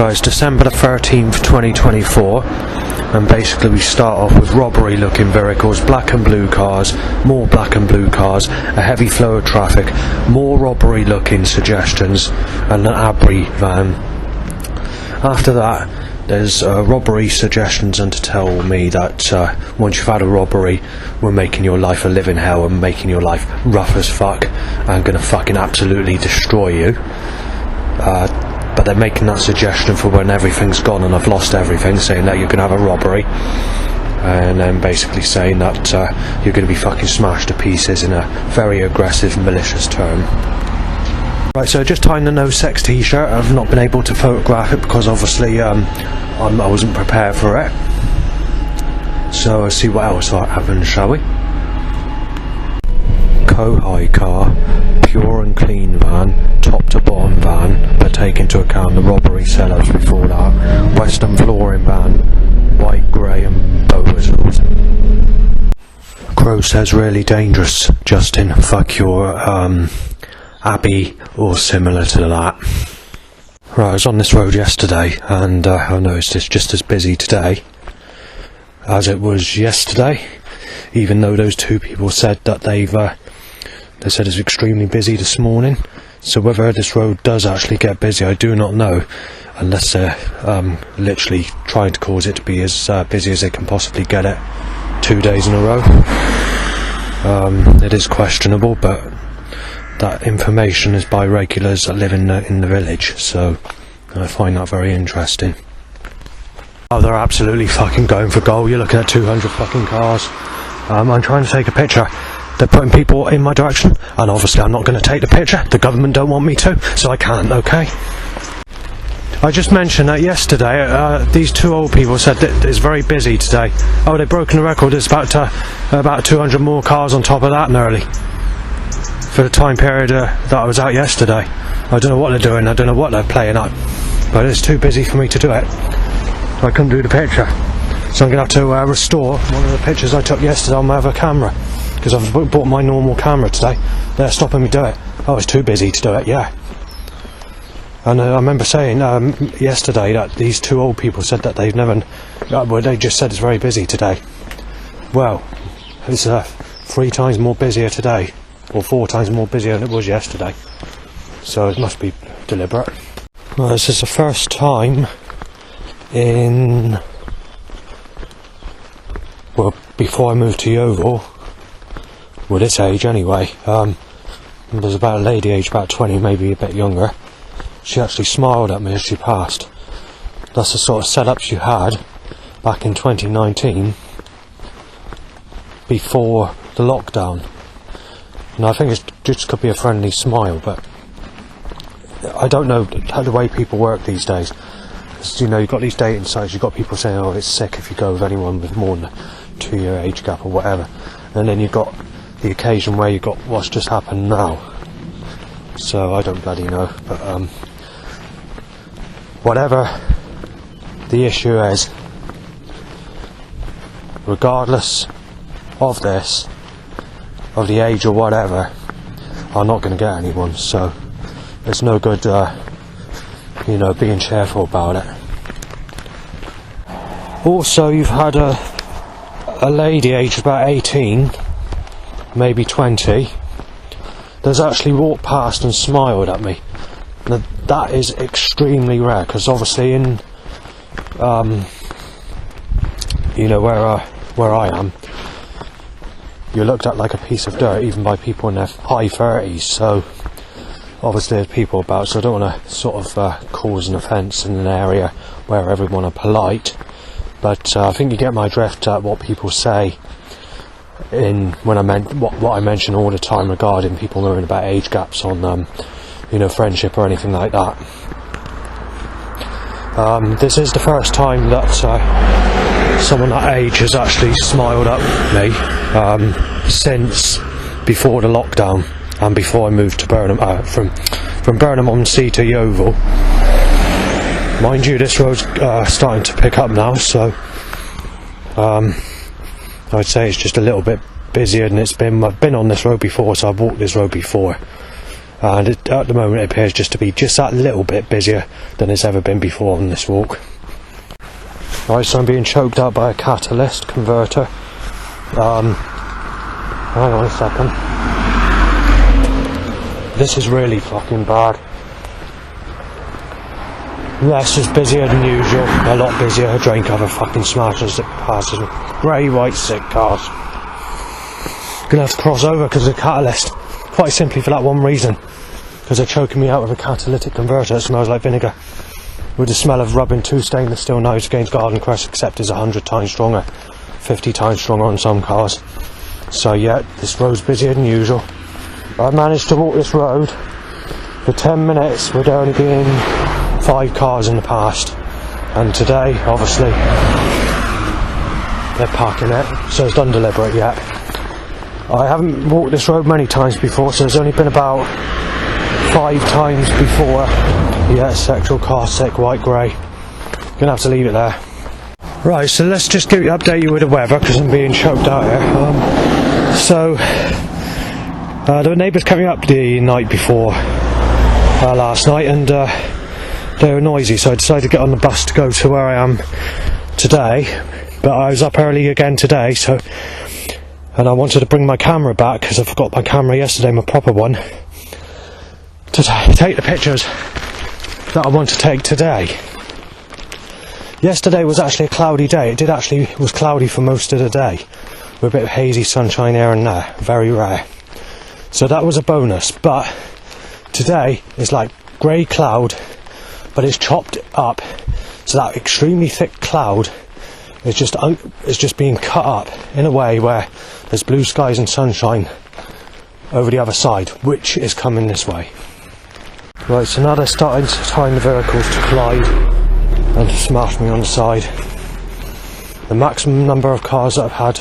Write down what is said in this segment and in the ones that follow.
Right, it's December the 13th, 2024, and basically we start off with robbery looking vehicles, black and blue cars, more black and blue cars, a heavy flow of traffic, more robbery looking suggestions, and an Abri van. After that, there's robbery suggestions and to tell me that once you've had a robbery, we're making your life a living hell and making your life rough as fuck and gonna fucking absolutely destroy you. But they're making that suggestion for when everything's gone and I've lost everything, saying that you're going to have a robbery, and then basically saying that you're going to be fucking smashed to pieces in a very aggressive, malicious term. Right, so just tying the no sex t-shirt. I've not been able to photograph it because obviously I wasn't prepared for it. So let's see what else happens, shall we? Cohigh car, pure and clean van, top to bottom van, but take into account the robbery setups before that. Western flooring van, white, grey and bow whistles. Crow says really dangerous, Justin, fuck your Abbey or similar to that. Right, I was on this road yesterday and I noticed it's just as busy today as it was yesterday, even though those two people said that they said it's extremely busy this morning. So whether this road does actually get busy, I do not know, unless they're literally trying to cause it to be as busy as they can possibly get it 2 days in a row. It is questionable, but that information is by regulars that live in the village, so I find that very interesting. Oh, they're absolutely fucking going for gold. You're looking at 200 fucking cars. I'm trying to take a picture. They're putting people in my direction, and obviously I'm not going to take the picture. The government don't want me to, so I can't, okay? I just mentioned that yesterday, these two old people said that it's very busy today. Oh, they've broken the record. There's about 200 more cars on top of that nearly, for the time period that I was out yesterday. I don't know what they're doing, I don't know what they're playing at, but it's too busy for me to do it. I couldn't do the picture. So I'm going to have to restore one of the pictures I took yesterday on my other camera, because I've bought my normal camera today. They're stopping me do it. Oh, it's too busy to do it, yeah. And I remember saying yesterday that these two old people said that they've never... well, they just said it's very busy today. Well, it's 3 times more busier today, or 4 times more busier than it was yesterday. So it must be deliberate. Well, this is the first time in... well, before I moved to Yeovil, well, this age anyway, there's about a lady aged about 20, maybe a bit younger. She actually smiled at me as she passed. That's the sort of setups you had back in 2019, before the lockdown. And I think it just could be a friendly smile, but I don't know how the way people work these days. Because, you know, you've got these dating sites, you've got people saying, oh, it's sick if you go with anyone with more than a 2-year age gap or whatever. And then you've got the occasion where you've got what's just happened now. So I don't bloody know, but whatever the issue is, regardless of this, of the age or whatever, I'm not going to get anyone, so it's no good you know, being cheerful about it. Also, you've had a lady aged about 18, maybe 20, that's actually walked past and smiled at me. Now, that is extremely rare, because obviously in you know, where I am, you're looked at like a piece of dirt even by people in their high 30s, so obviously there's people about, so I don't want to sort of cause an offence in an area where everyone are polite, but I think you get my drift at what people say in when I meant what I mention all the time regarding people knowing about age gaps on you know, friendship or anything like that. This is the first time that someone that age has actually smiled at me since before the lockdown and before I moved to Burnham, from Burnham-on-Sea to Yeovil. Mind you, this road's starting to pick up now, so I'd say it's just a little bit busier than it's been. I've been on this road before, so I've walked this road before. and at the moment it appears just to be just that little bit busier than it's ever been before on this walk. Right, so I'm being choked out by a catalyst converter. Hang on a second. This is really fucking bad. Yes, it's busier than usual, a lot busier. A drain cover fucking smashes it passes. Grey, white, sick cars. Gonna have to cross over because of the catalyst. Quite simply for that one reason. Because they're choking me out with a catalytic converter that smells like vinegar. With the smell of rubbing two stainless steel knives against garden crest, except it's 100 times stronger. 50 times stronger on some cars. So yeah, this road's busier than usual. I managed to walk this road for 10 minutes with there only being 5 cars in the past. And today, obviously, they're parking it, so it's undeliberate yet. I haven't walked this road many times before, so there's only been about 5 times before. Yeah, sexual car, sick, white, grey. Gonna have to leave it there. Right, so let's just update you with the weather because I'm being choked out here. So, the neighbours kept me up the night before last night, and they were noisy, so I decided to get on the bus to go to where I am today. But I was up early again today, and I wanted to bring my camera back because I forgot my camera yesterday, my proper one, to take the pictures that I want to take today. Yesterday was actually a cloudy day. It was cloudy for most of the day, with a bit of hazy sunshine here and there, very rare. So that was a bonus. But today is like grey cloud, but it's chopped up, so that extremely thick cloud is just being cut up in a way where there's blue skies and sunshine over the other side, which is coming this way. Right, so now they're starting to time the vehicles to collide and to smash me on the side. The maximum number of cars that I've had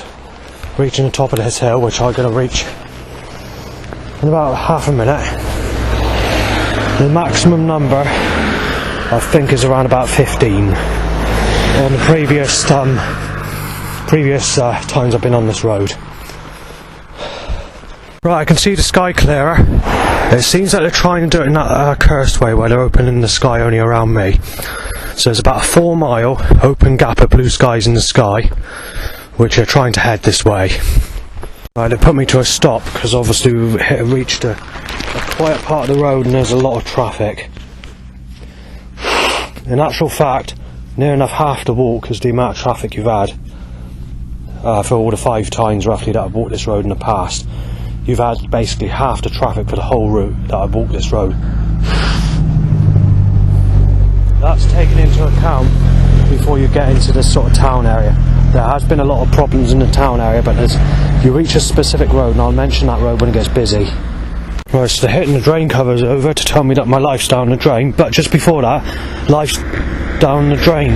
reaching the top of this hill, which I'm going to reach in about half a minute. The maximum number I think is around about 15. On the previous times I've been on this road. Right, I can see the sky clearer. It seems like they're trying to do it in that cursed way where they're opening the sky only around me. So there's about a 4-mile open gap of blue skies in the sky, which are trying to head this way. Right, they put me to a stop because obviously we've reached a quiet part of the road and there's a lot of traffic. In actual fact, near enough half the walk is the amount of traffic you've had for all the 5 times roughly that I've walked this road in the past. You've had basically half the traffic for the whole route that I've walked this road. That's taken into account before you get into this sort of town area. There has been a lot of problems in the town area, but you reach a specific road, and I'll mention that road when it gets busy. Right, so they're hitting the drain covers over to tell me that my life's down the drain, but just before that, life's down the drain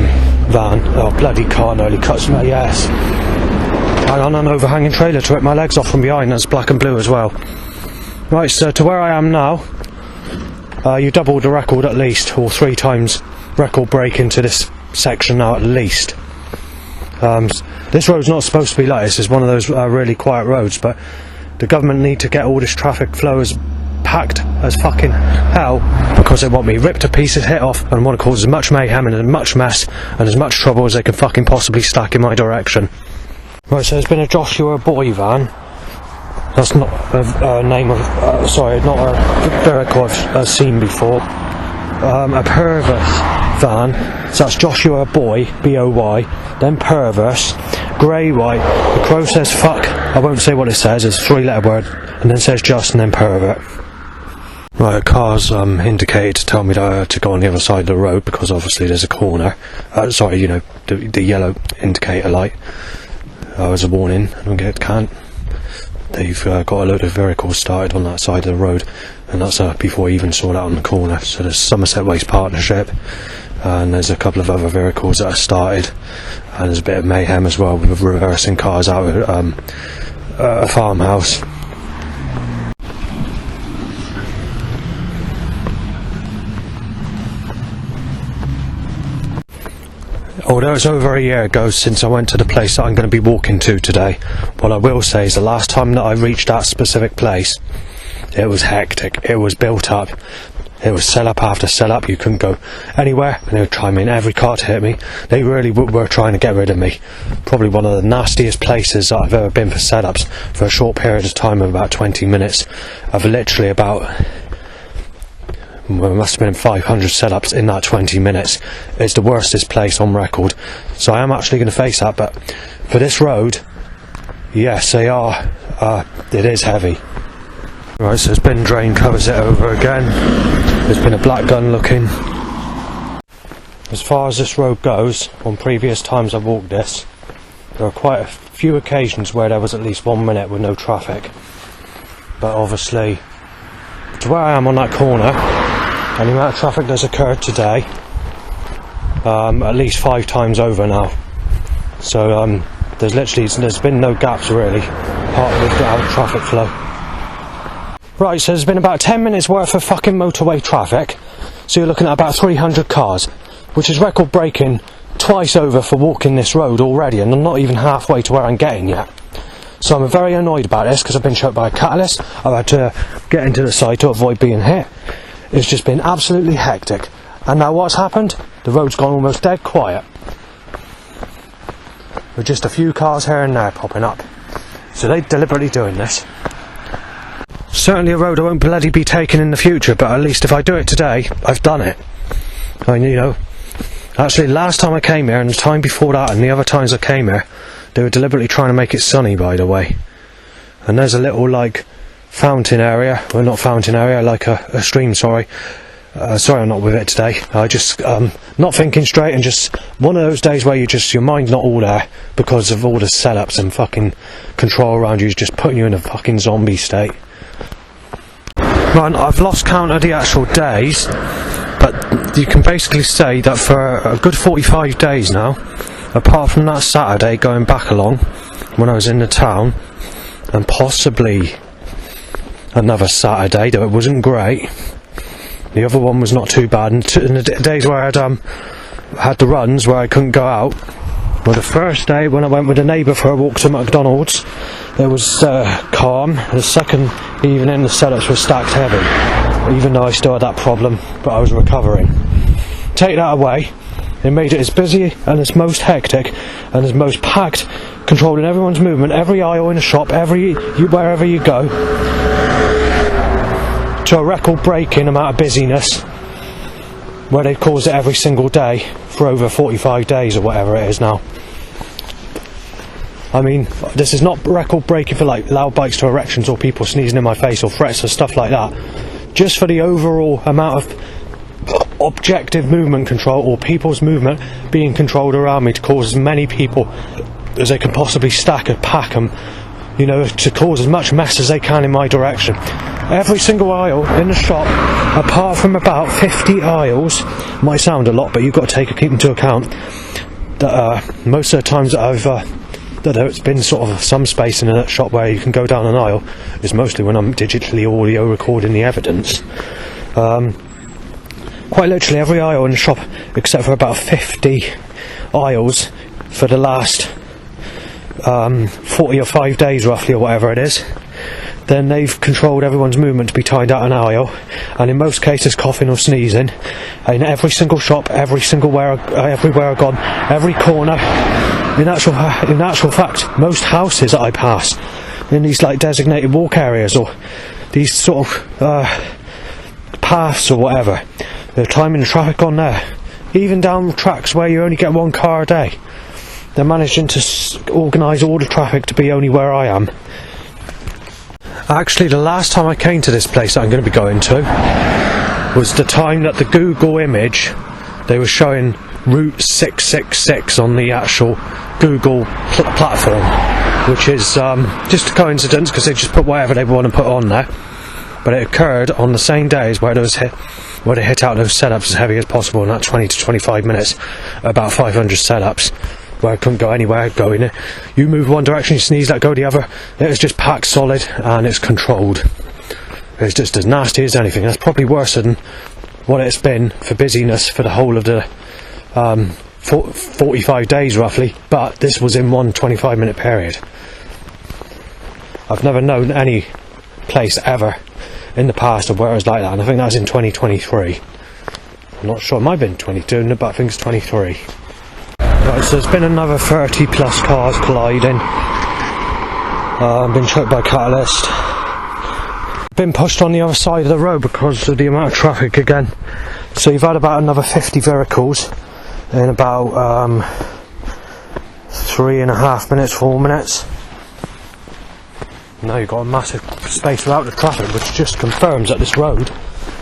van. Oh, bloody car nearly cuts me, yes. Hang on, an overhanging trailer to rip my legs off from behind, that's black and blue as well. Right, so to where I am now, you doubled the record at least, or 3 times record break into this section now at least. This road's not supposed to be like this, it's one of those really quiet roads, but the government need to get all this traffic flow as packed as fucking hell because they want me ripped to pieces, hit off, and want to cause as much mayhem and as much mess and as much trouble as they can fucking possibly stack in my direction. Right, so there's been a Joshua Boy van. That's not a name of, sorry, not a vehicle I've seen before. A Purvis van, so that's Joshua Boy, B-O-Y, then Purvis, grey white, the crow says fuck, I won't say what it says, it's a 3-letter word, and then says just and then pervert. Right, a car's indicated to tell me to go on the other side of the road because obviously there's a corner. Sorry, you know, the yellow indicator light. As a warning, can't. They've got a load of vehicles started on that side of the road, and that's before I even saw that on the corner. So there's Somerset Waste Partnership, and there's a couple of other vehicles that are started, and there's a bit of mayhem as well with reversing cars out of a farmhouse. Although it's over a year ago since I went to the place that I'm going to be walking to today, what I will say is the last time that I reached that specific place, It was hectic. It was built up. It was sell-up after sell-up. You couldn't go anywhere, and they would try me in every car to hit me. They really were trying to get rid of me. Probably one of the nastiest places that I've ever been for set-ups for a short period of time of about 20 minutes. Of literally about, well, it must have been 500 set-ups in that 20 minutes. It's the worstest place on record. So I am actually going to face that, but for this road, yes, they are. It is heavy. Right, so there's bin drain covers it over again. There's been a black gun looking. As far as this road goes, on previous times I've walked this, there are quite a few occasions where there was at least 1 minute with no traffic. But obviously, to where I am on that corner, and the amount of traffic that's occurred today, at least 5 times over now. So there's been no gaps really, apart with the traffic flow. Right, so there's been about 10 minutes worth of fucking motorway traffic, so you're looking at about 300 cars, which is record breaking twice over for walking this road already, and I'm not even halfway to where I'm getting yet. So I'm very annoyed about this because I've been choked by a catalyst. I've had to get into the side to avoid being hit. It's just been absolutely hectic. And now what's happened? The road's gone almost dead quiet, with just a few cars here and there popping up. So they're deliberately doing this. Certainly a road I won't bloody be taking in the future, but at least if I do it today, I've done it. I mean, you know, actually last time I came here and the time before that and the other times I came here, they were deliberately trying to make it sunny, by the way. And there's a little like fountain area, well not fountain area, like a stream, sorry. Sorry I'm not with it today. I just not thinking straight, and just one of those days where your mind's not all there because of all the setups and fucking control around you is just putting you in a fucking zombie state. Right, I've lost count of the actual days, but you can basically say that for a good 45 days now, apart from that Saturday going back along when I was in the town, and possibly another Saturday, though it wasn't great. The other one was not too bad, and in the days where I had the runs where I couldn't go out, well, the first day when I went with a neighbour for a walk to McDonald's, it was calm. The second evening the setups were stacked heavy, even though I still had that problem, but I was recovering. Take that away, it made it as busy and as most hectic and as most packed, controlling everyone's movement, every aisle in a shop, wherever you go, to a record-breaking amount of busyness, where they've caused it every single day for over 45 days or whatever it is now. I mean, this is not record-breaking for like loud bites to erections or people sneezing in my face or threats or stuff like that. Just for the overall amount of objective movement control, or people's movement being controlled around me, to cause as many people as they can possibly stack and pack them, you know, to cause as much mess as they can in my direction. Every single aisle in the shop, apart from about 50 aisles, might sound a lot, but you've got to keep into account that most of the times that there's been sort of some space in a shop where you can go down an aisle is mostly when I'm digitally audio recording the evidence. Quite literally every aisle in the shop, except for about 50 aisles for the last 40 or 5 days roughly, or whatever it is, then they've controlled everyone's movement to be timed out an aisle, and in most cases coughing or sneezing, in every single shop, everywhere I've gone, every corner. In actual fact, most houses that I pass in these like designated walk areas or these sort of paths or whatever, they're timing the traffic on there. Even down tracks where you only get one car a day, they're managing to organise all the traffic to be only where I am. Actually, the last time I came to this place that I'm going to be going to was the time that the Google image, they were showing Route 666 on the actual Google platform, which is just a coincidence because they just put whatever they want to put on there. But it occurred on the same days where they hit out those setups as heavy as possible in that 20 to 25 minutes, about 500 setups. Where I couldn't go anywhere, go in it. You move one direction, you sneeze, let go the other. It was just packed solid and it's controlled. It's just as nasty as anything. That's probably worse than what it's been for busyness for the whole of the 45 days roughly, but this was in one 25-minute period. I've never known any place ever in the past of where it was like that, and I think that was in 2023. I'm not sure, it might have been 22, but I think it's 23. Right, so there's been another 30 plus cars colliding. Been choked by catalyst. Been pushed on the other side of the road because of the amount of traffic again. So you've had about another 50 vehicles in about 3.5 minutes, 4 minutes. Now you've got a massive space without the traffic, which just confirms that this road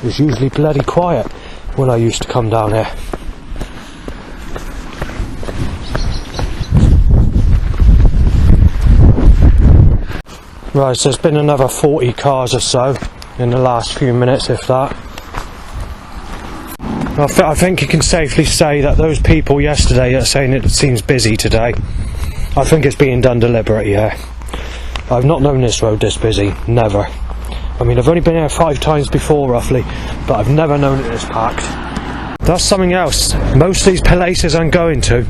is usually bloody quiet when I used to come down here. Right, so there's been another 40 cars or so in the last few minutes, if that. I think you can safely say that those people yesterday that are saying it seems busy today, I think it's being done deliberately, yeah. I've not known this road this busy, never. I mean, I've only been here 5 times before, roughly, but I've never known it this packed. That's something else. Most of these places I'm going to,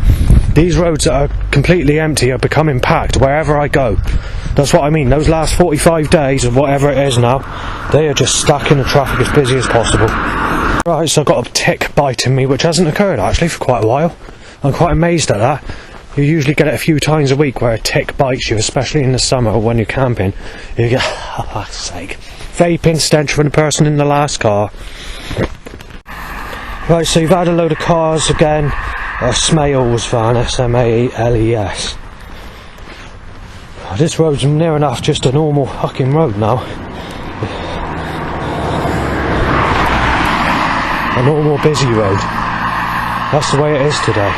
these roads that are completely empty are becoming packed wherever I go. That's what I mean, those last 45 days or whatever it is now, they are just stuck in the traffic as busy as possible. Right, so I've got a tick biting me, which hasn't occurred actually for quite a while. I'm quite amazed at that. You usually get it a few times a week where a tick bites you, especially in the summer when you're camping. You get, oh fuck's sake, vaping stench from the person in the last car. Right, so you've had a load of cars again. A Smales van, S-M-A-L-E-S. Oh, this road's near enough just a normal fucking road now. A normal busy road. That's the way it is today.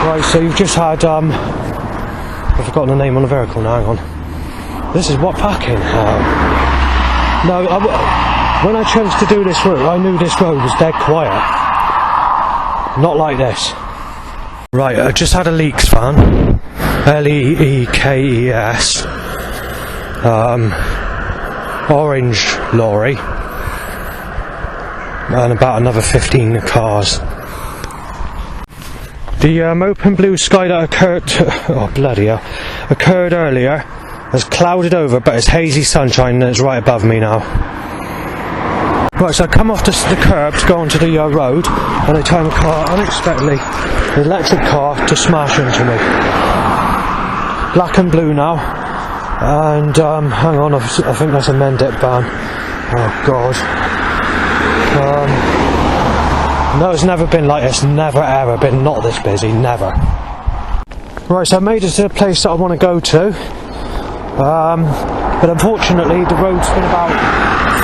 Right, so you've just had, I've forgotten the name on the vehicle now, hang on. This is what fucking hell. No, when I chose to do this route, I knew this road was dead quiet. Not like this. Right, I just had a Leeks van. L-E-E-K-E-S. Orange lorry. And about another 15 cars. The open blue sky that occurred earlier has clouded over, but it's hazy sunshine and it's right above me now. Right, so I come off the curb to go onto the road, and I time a car unexpectedly, an electric car, to smash into me. Black and blue now, and hang on, I think that's a Mendip ban. Oh God. No, it's never been like this, never ever been not this busy, never. Right, so I made it to the place that I want to go to, but unfortunately the road's been about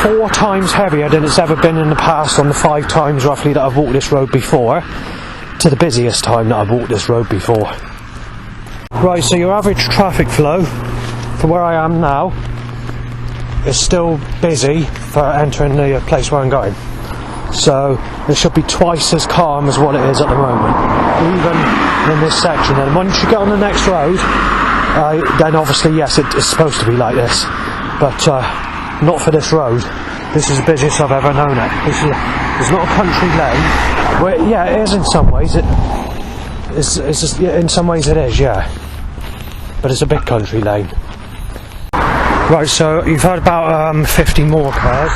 4 times heavier than it's ever been in the past on the 5 times roughly that I've walked this road before, to the busiest time that I've walked this road before. Right, so your average traffic flow from where I am now is still busy for entering the place where I'm going. So it should be twice as calm as what it is at the moment, even in this section. And once you get on the next road, then obviously yes, it's supposed to be like this, but not for this road. This is the busiest I've ever known it. It's not a country lane. Well, yeah, it is in some ways. In some ways it is, yeah. But it's a big country lane. Right, so you've had about 50 more cars.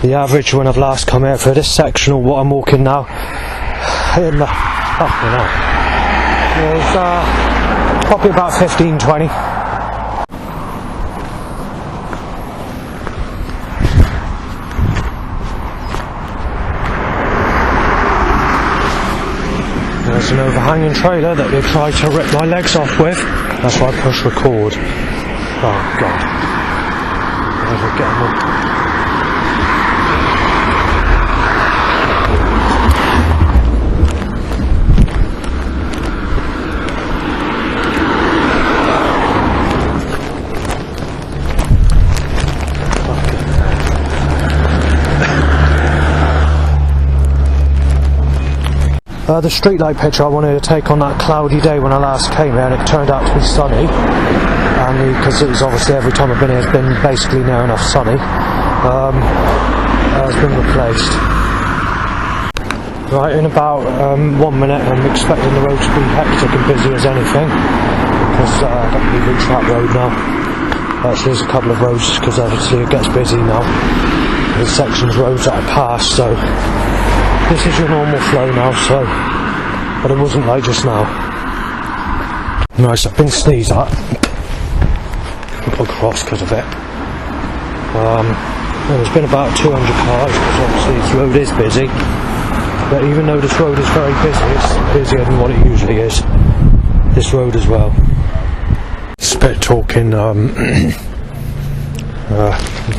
The average when I've last come here for this section of what I'm walking now, in the is probably about 15, 20. There's an overhanging trailer that they tried to rip my legs off with. That's why I push record. Oh God. Never getting them. The streetlight picture I wanted to take on that cloudy day when I last came here, and it turned out to be sunny, because it was obviously every time I've been here it's been basically near enough sunny. Has been replaced. Right, in about 1 minute I'm expecting the road to be hectic and busy as anything, because I don't really reach that road now. Actually, there's a couple of roads, because obviously it gets busy now. There's sections roads that I pass, so this is your normal flow now, so, but it wasn't like just now. Nice, I've been sneezed at. I'll cross because of it. There's been about 200 cars, because obviously this road is busy. But even though this road is very busy, it's busier than what it usually is. This road as well. Spit talking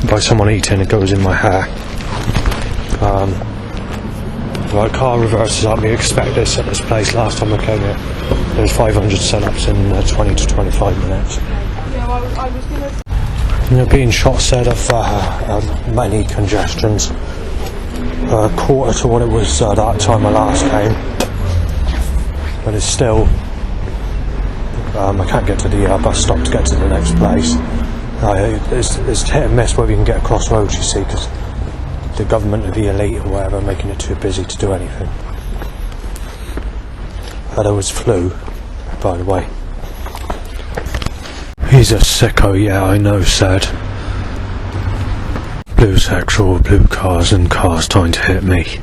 by someone eating, it goes in my hair. Right, car reverses up. You expect this at this place. Last time I came here, there was 500 setups in 20 to 25 minutes. Being shot said of many congestions, quarter to what it was that time I last came, but it's still, I can't get to the bus stop to get to the next place. It's hit and miss whether you can get across roads, you see, because the government or the elite or whatever are making it too busy to do anything. There was flu, by the way. He's a sicko, yeah, I know, said. Blue sexual, blue cars and cars trying to hit me.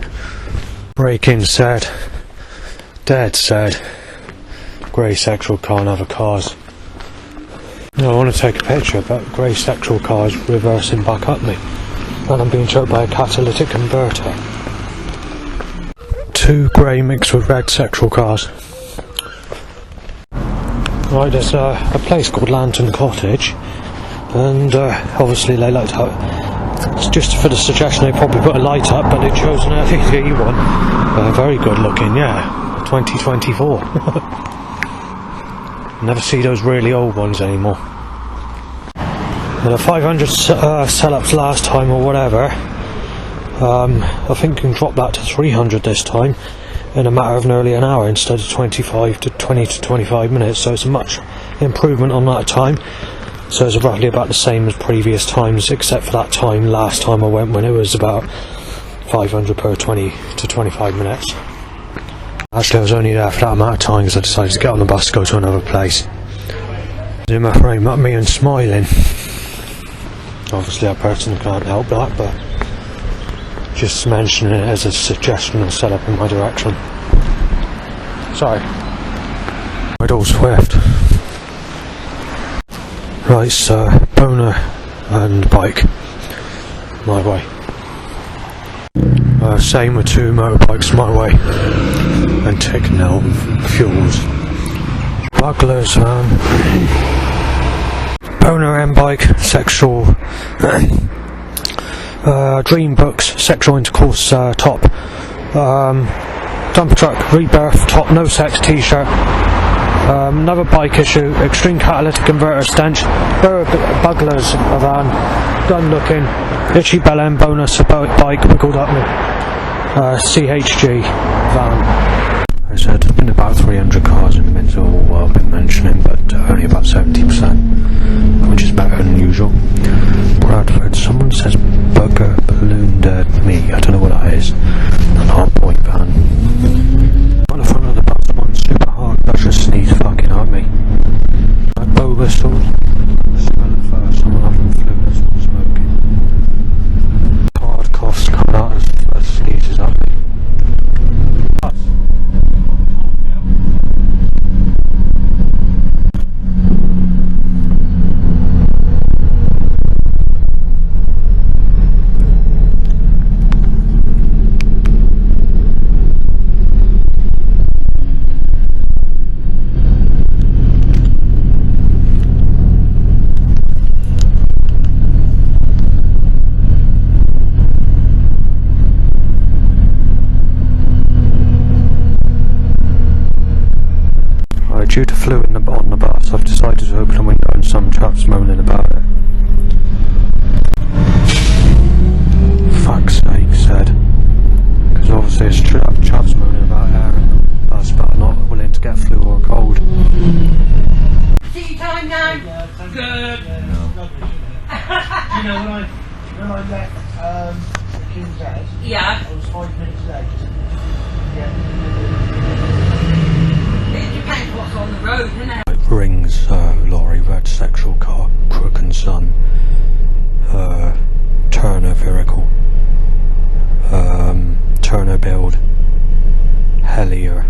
Break-in said. Dead said. Grey sexual car and other cars. I want to take a picture, but grey sexual cars reversing back up me. And I'm being choked by a catalytic converter. 2 grey mixed with red sexual cars. Right, there's a place called Lantern Cottage, and obviously they like to have, just for the suggestion they probably put a light up, but they chose an LED one. Very good looking, yeah. 2024. Never see those really old ones anymore. There are 500 sell-ups last time or whatever. I think you can drop that to 300 this time in a matter of nearly an hour instead of 20 to 25 minutes, so it's a much improvement on that time. So it's roughly about the same as previous times, except for that time last time I went when it was about 500 per 20 to 25 minutes. Actually, I was only there for that amount of time because I decided to get on the bus to go to another place. In my frame up me and smiling. Obviously I personally can't help that, but just mentioning it as a suggestion and set up in my direction. Sorry. Right, all Swift. Right, so boner and bike. My way. Same with 2 motorbikes my way. And taking out fuels. Buglers, boner and bike, sexual. Dream books, sexual intercourse top, dump truck, rebirth top, no sex t-shirt, another bike issue, extreme catalytic converter stench, bugglers a van, gun looking, itchy bell end bonus bike wiggled up me, CHG van. I said there's been about 300 cars in Yeovil I've been mentioning, but only about 70%, which is better than usual. Bradford, someone says bugger ballooned at me, I don't know what that is. An hard point van. On the front of the bus, one super hard pressure sneeze fucking at me. Like bogus or smelling first, someone having flu that's not smoking. Hard coughs coming out as sneezes at me. Due to flu on the bus, I've decided to open a window and some chap's moaning about it. Fuck's sake, said. Because obviously it's chaps moaning about air in the bus, but I'm not willing to get flu or a cold. Tea time now? Yeah, good. You know, when I left the King's Head, Yeah. I was 5 minutes late. Yeah. It depends what's on the road, isn't it? Rings, lorry, red sexual car, crook and son. Cavalier,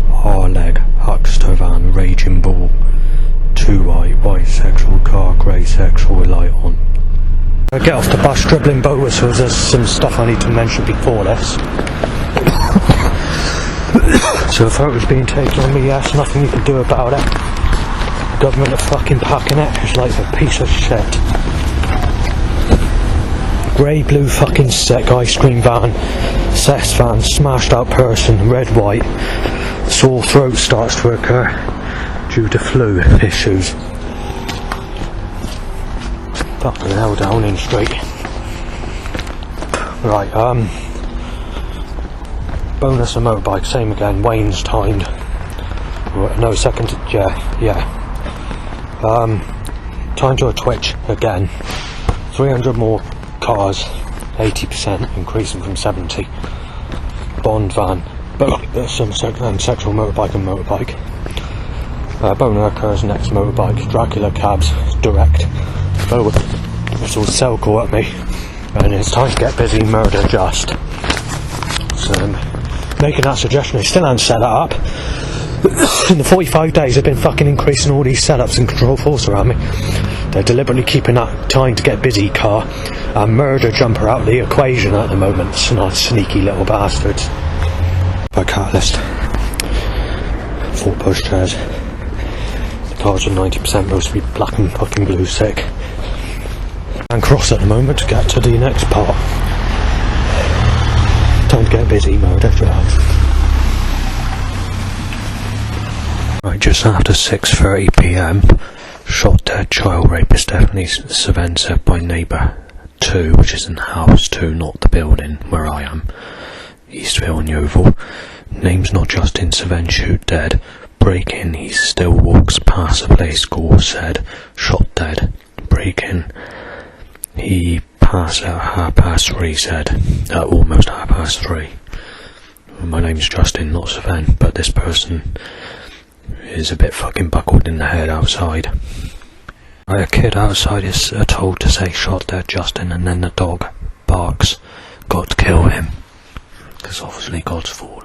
R-leg, huckster van, raging bull, 2 white sexual car, grey sexual with light on. I get off the bus dribbling boaters, so there's some stuff I need to mention before this. So the photo's being taken on me, yes, nothing you can do about it. The government are fucking packing it, it's like a piece of shit. Grey, blue, fucking sick, ice cream van, sex van, smashed out person, red, white. Sore throat starts to occur due to flu issues. Fucking hell, Downing Street. Right, bonus a motorbike, same again, Wayne's timed. No, second, yeah. Time to a twitch again. 300 more cars, 80%, increasing from 70. Bond van, some sexual motorbike and motorbike. Boner occurs next motorbike. Dracula cabs, direct. This will sell call at me, and it's time to get busy. Murder just. So making that suggestion, they still haven't set that up. In the 45 days they've been fucking increasing all these setups and control force around me. They're deliberately keeping that time to get busy car and murder jumper out of the equation at the moment. Sneaky little bastards. By catalyst. 4 push chairs. The cars are 90% supposed to be black and fucking blue sick. And cross at the moment to get to the next part. Time to get busy, murder drugs. Right, just after 6:30 PM, shot dead child rapist definitely Sven said by Neighbour 2, which is in house 2, not the building where I am. Eastville and Yeovil. Name's not Justin, Sven shoot dead. Break in, he still walks past the place, Gore said. Shot dead. Break in. He passed at 3:30, said. At almost 3:30. My name's Justin, not Sven, but this person is a bit fucking buckled in the head outside. A kid outside is told to say shot dead Justin, and then the dog barks, God kill him. Because obviously God's fallen.